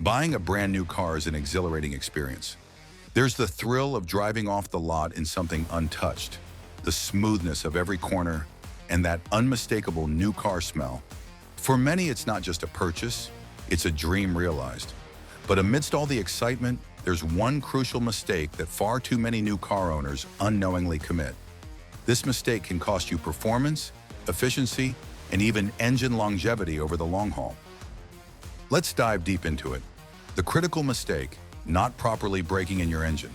Buying a brand new car is an exhilarating experience. There's the thrill of driving off the lot in something untouched, the smoothness of every corner, and that unmistakable new car smell. For many, it's not just a purchase, it's a dream realized. But amidst all the excitement, there's one crucial mistake that far too many new car owners unknowingly commit. This mistake can cost you performance, efficiency, and even engine longevity over the long haul. Let's dive deep into it. The critical mistake: not properly braking in your engine.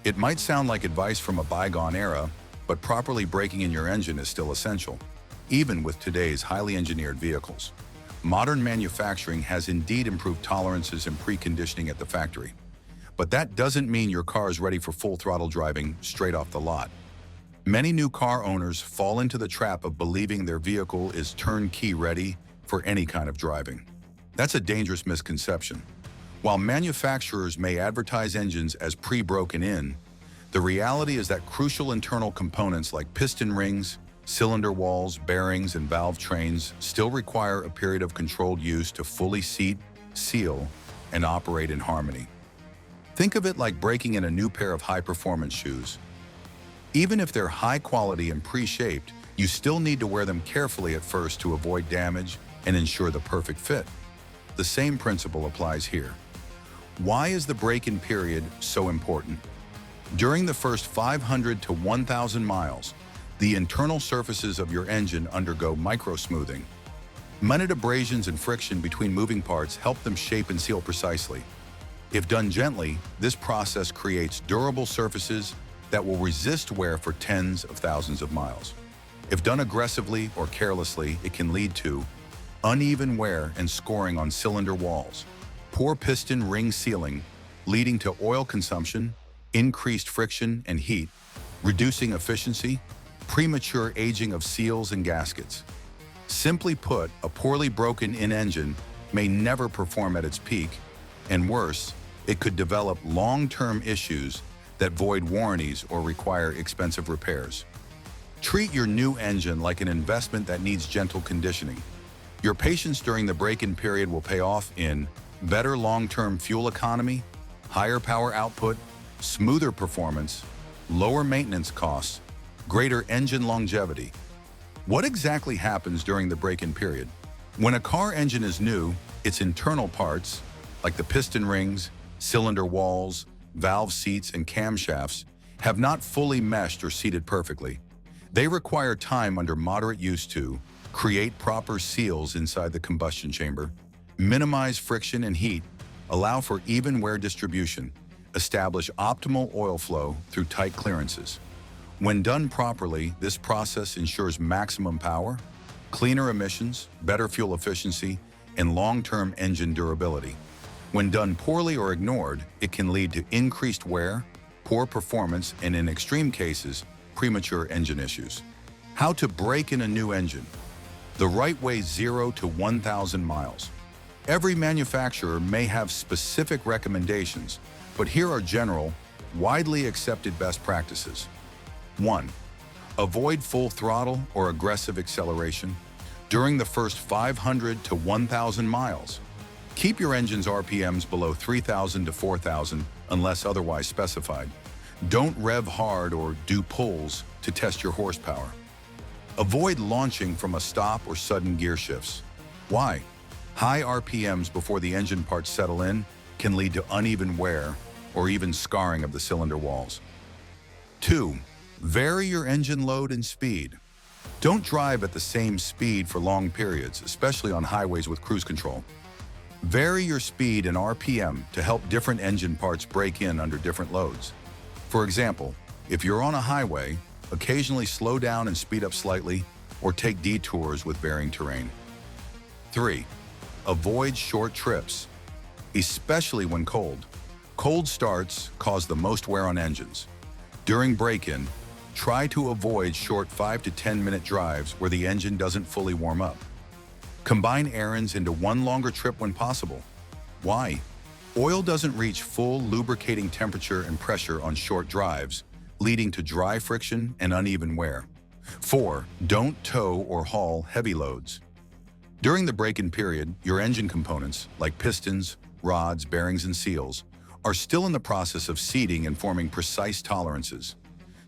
It might sound like advice from a bygone era, but properly braking in your engine is still essential, even with today's highly engineered vehicles. Modern manufacturing has indeed improved tolerances and preconditioning at the factory. But that doesn't mean your car is ready for full throttle driving straight off the lot. Many new car owners fall into the trap of believing their vehicle is turnkey ready for any kind of driving. That's a dangerous misconception. While manufacturers may advertise engines as pre-broken in, the reality is that crucial internal components like piston rings, cylinder walls, bearings, and valve trains still require a period of controlled use to fully seat, seal, and operate in harmony. Think of it like breaking in a new pair of high-performance shoes. Even if they're high quality and pre-shaped, you still need to wear them carefully at first to avoid damage and ensure the perfect fit. The same principle applies here. Why is the break-in period so important? During the first 500 to 1,000 miles, the internal surfaces of your engine undergo micro-smoothing. Minute abrasions and friction between moving parts help them shape and seal precisely. If done gently, this process creates durable surfaces that will resist wear for tens of thousands of miles. If done aggressively or carelessly, it can lead to uneven wear and scoring on cylinder walls, poor piston ring sealing, leading to oil consumption, increased friction and heat, reducing efficiency, premature aging of seals and gaskets. Simply put, a poorly broken-in engine may never perform at its peak, and worse, it could develop long-term issues that void warranties or require expensive repairs. Treat your new engine like an investment that needs gentle conditioning. Your patience during the break-in period will pay off in better long-term fuel economy, higher power output, smoother performance, lower maintenance costs, greater engine longevity. What exactly happens during the break-in period? When a car engine is new, its internal parts, like the piston rings, cylinder walls, valve seats, and camshafts, have not fully meshed or seated perfectly. They require time under moderate use to create proper seals inside the combustion chamber, minimize friction and heat, allow for even wear distribution, establish optimal oil flow through tight clearances. When done properly, this process ensures maximum power, cleaner emissions, better fuel efficiency, and long-term engine durability. When done poorly or ignored, it can lead to increased wear, poor performance, and in extreme cases, premature engine issues. How to break in a new engine. The right way: 0 to 1,000 miles. Every manufacturer may have specific recommendations, but here are general, widely accepted best practices. 1. Avoid full throttle or aggressive acceleration during the first 500 to 1,000 miles. Keep your engine's RPMs below 3,000 to 4,000 unless otherwise specified. Don't rev hard or do pulls to test your horsepower. Avoid launching from a stop or sudden gear shifts. Why? High RPMs before the engine parts settle in can lead to uneven wear or even scarring of the cylinder walls. 2. Vary your engine load and speed. Don't drive at the same speed for long periods, especially on highways with cruise control. Vary your speed and RPM to help different engine parts break in under different loads. For example, if you're on a highway, occasionally slow down and speed up slightly, or take detours with varying terrain. 3. Avoid short trips, especially when cold. Cold starts cause the most wear on engines. During break-in, try to avoid short 5 to 10 minute drives where the engine doesn't fully warm up. Combine errands into one longer trip when possible. Why? Oil doesn't reach full lubricating temperature and pressure on short drives, leading to dry friction and uneven wear. 4. Don't tow or haul heavy loads. During the break-in period, your engine components, like pistons, rods, bearings, and seals, are still in the process of seating and forming precise tolerances.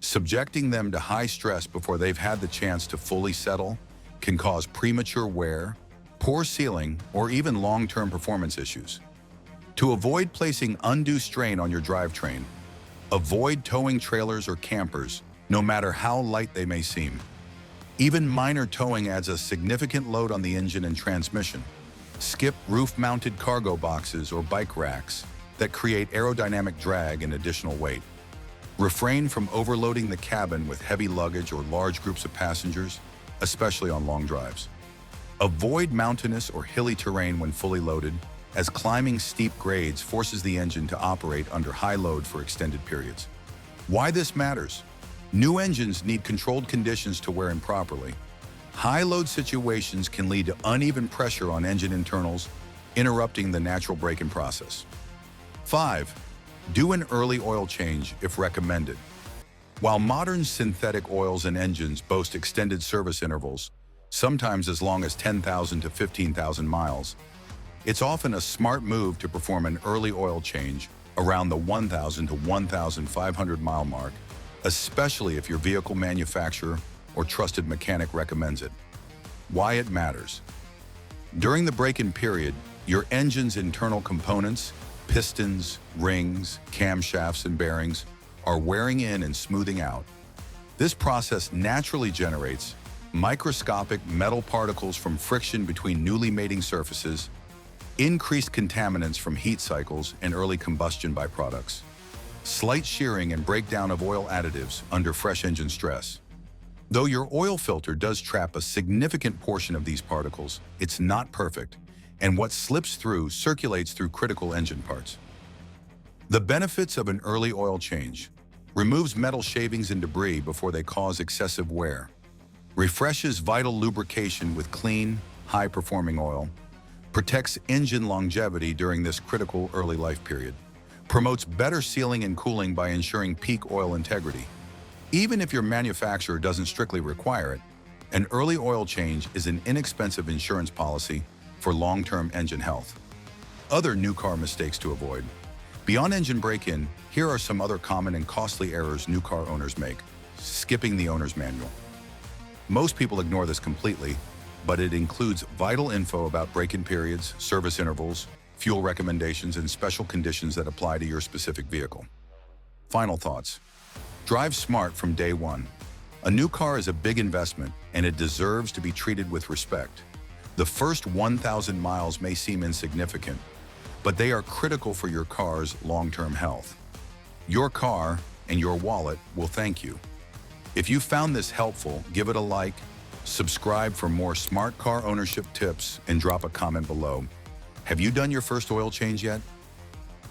Subjecting them to high stress before they've had the chance to fully settle can cause premature wear, poor sealing, or even long-term performance issues. To avoid placing undue strain on your drivetrain, avoid towing trailers or campers, no matter how light they may seem. Even minor towing adds a significant load on the engine and transmission. Skip roof-mounted cargo boxes or bike racks that create aerodynamic drag and additional weight. Refrain from overloading the cabin with heavy luggage or large groups of passengers, especially on long drives. Avoid mountainous or hilly terrain when fully loaded, as climbing steep grades forces the engine to operate under high load for extended periods. Why this matters? New engines need controlled conditions to wear in properly. High load situations can lead to uneven pressure on engine internals, interrupting the natural braking process. 5. Do an early oil change if recommended. While modern synthetic oils and engines boast extended service intervals, sometimes as long as 10,000 to 15,000 miles, it's often a smart move to perform an early oil change around the 1,000 to 1,500 mile mark, especially if your vehicle manufacturer or trusted mechanic recommends it. Why it matters. During the break-in period, your engine's internal components, pistons, rings, camshafts, and bearings are wearing in and smoothing out. This process naturally generates microscopic metal particles from friction between newly mating surfaces, increased contaminants from heat cycles and early combustion byproducts, slight shearing and breakdown of oil additives under fresh engine stress. Though your oil filter does trap a significant portion of these particles, it's not perfect, and what slips through circulates through critical engine parts. The benefits of an early oil change: removes metal shavings and debris before they cause excessive wear, refreshes vital lubrication with clean, high-performing oil, protects engine longevity during this critical early life period, promotes better sealing and cooling by ensuring peak oil integrity. Even if your manufacturer doesn't strictly require it, an early oil change is an inexpensive insurance policy for long-term engine health. Other new car mistakes to avoid. Beyond engine break-in, here are some other common and costly errors new car owners make. Skipping the owner's manual. Most people ignore this completely, but it includes vital info about break-in periods, service intervals, fuel recommendations, and special conditions that apply to your specific vehicle. Final thoughts. Drive smart from day one. A new car is a big investment, and it deserves to be treated with respect. The first 1,000 miles may seem insignificant, but they are critical for your car's long-term health. Your car and your wallet will thank you. If you found this helpful, give it a like, subscribe for more smart car ownership tips, and drop a comment below. Have you done your first oil change yet?